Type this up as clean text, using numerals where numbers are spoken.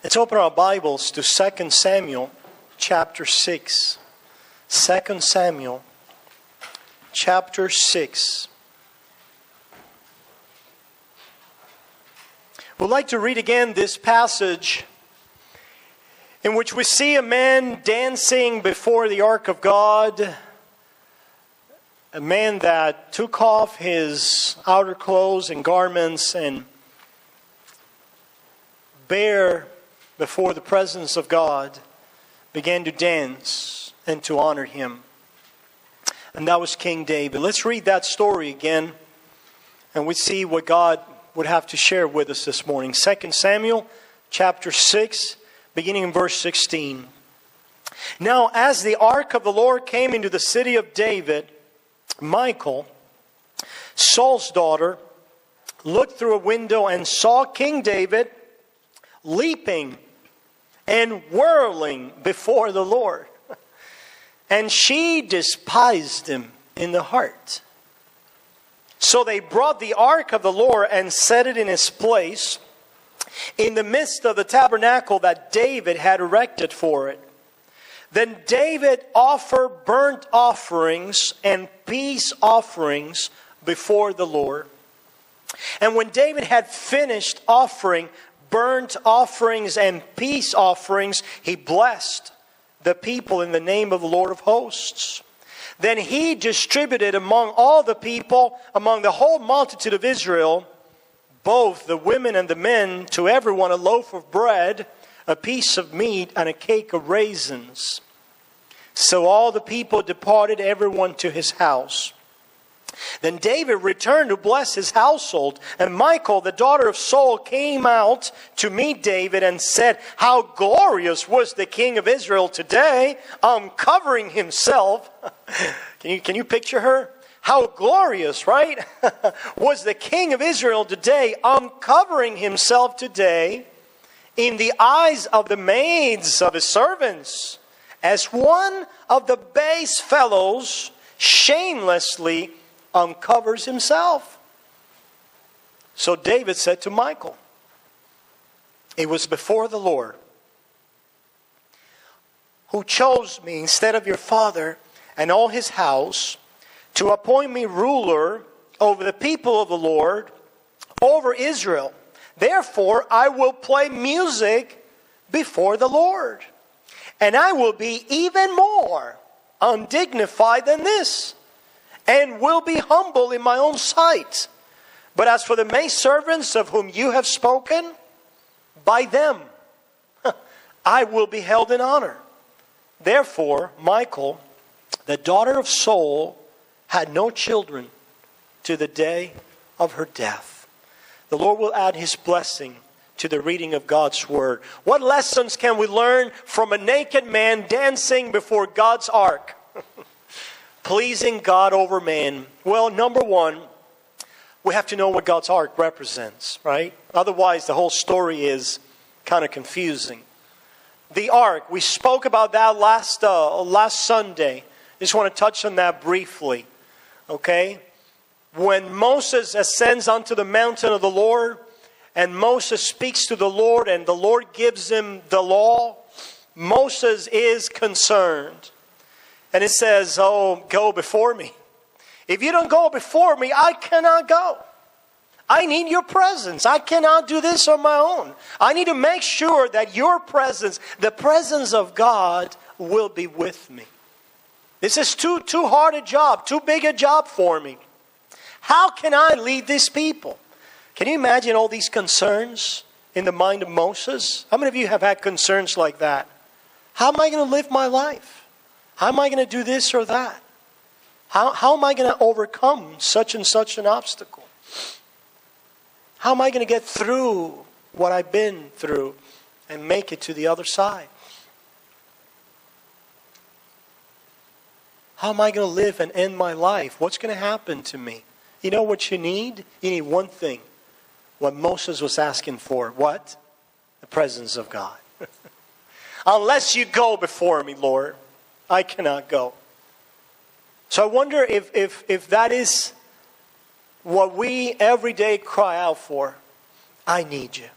Let's open our Bibles to 2 Samuel chapter 6. 2 Samuel chapter 6. We'd like to read again this passage in which we see a man dancing before the ark of God. A man that took off his outer clothes and garments and bare before the presence of God, began to dance and to honor Him. And that was King David. Let's read that story again, and we see what God would have to share with us this morning. 2 Samuel chapter 6, beginning in verse 16. Now, as the ark of the Lord came into the city of David, Michal, Saul's daughter, looked through a window and saw King David leaping and whirling before the Lord. And she despised him in the heart. So they brought the ark of the Lord and set it in its place in the midst of the tabernacle that David had erected for it. Then David offered burnt offerings and peace offerings before the Lord. And when David had finished offering burnt offerings and peace offerings, he blessed the people in the name of the Lord of hosts. Then he distributed among all the people, among the whole multitude of Israel, both the women and the men, to everyone a loaf of bread, a piece of meat, and a cake of raisins. So all the people departed, everyone to his house. Then David returned to bless his household. And Michal, the daughter of Saul, came out to meet David and said, "How glorious was the king of Israel today, uncovering himself." Can you picture her? How glorious, right? Was the king of Israel today, uncovering himself today in the eyes of the maids of his servants, as one of the base fellows shamelessly uncovers himself. So David said to Michal, "It was before the Lord who chose me instead of your father and all his house to appoint me ruler over the people of the Lord, over Israel. Therefore I will play music before the Lord, and I will be even more undignified than this, and will be humble in my own sight. But as for the maidservants of whom you have spoken, by them I will be held in honor." Therefore Michal, the daughter of Saul, had no children to the day of her death. The Lord will add His blessing to the reading of God's Word. What lessons can we learn from a naked man dancing before God's ark? Pleasing God over man. Well, number one, we have to know what God's ark represents, right? Otherwise, the whole story is kind of confusing. The ark, we spoke about that last Sunday. I just want to touch on that briefly, okay? When Moses ascends onto the mountain of the Lord, and Moses speaks to the Lord, and the Lord gives him the law, Moses is concerned. And it says, "Oh, go before me. If you don't go before me, I cannot go. I need your presence. I cannot do this on my own. I need to make sure that your presence, the presence of God, will be with me. This is too hard a job, too big a job for me. How can I lead these people?" Can you imagine all these concerns in the mind of Moses? How many of you have had concerns like that? How am I going to live my life? How am I going to do this or that? How am I going to overcome such and such an obstacle? How am I going to get through what I've been through and make it to the other side? How am I going to live and end my life? What's going to happen to me? You know what you need? You need one thing. What Moses was asking for. What? The presence of God. Unless you go before me, Lord, I cannot go. So I wonder if that is what we every day cry out for. I need you.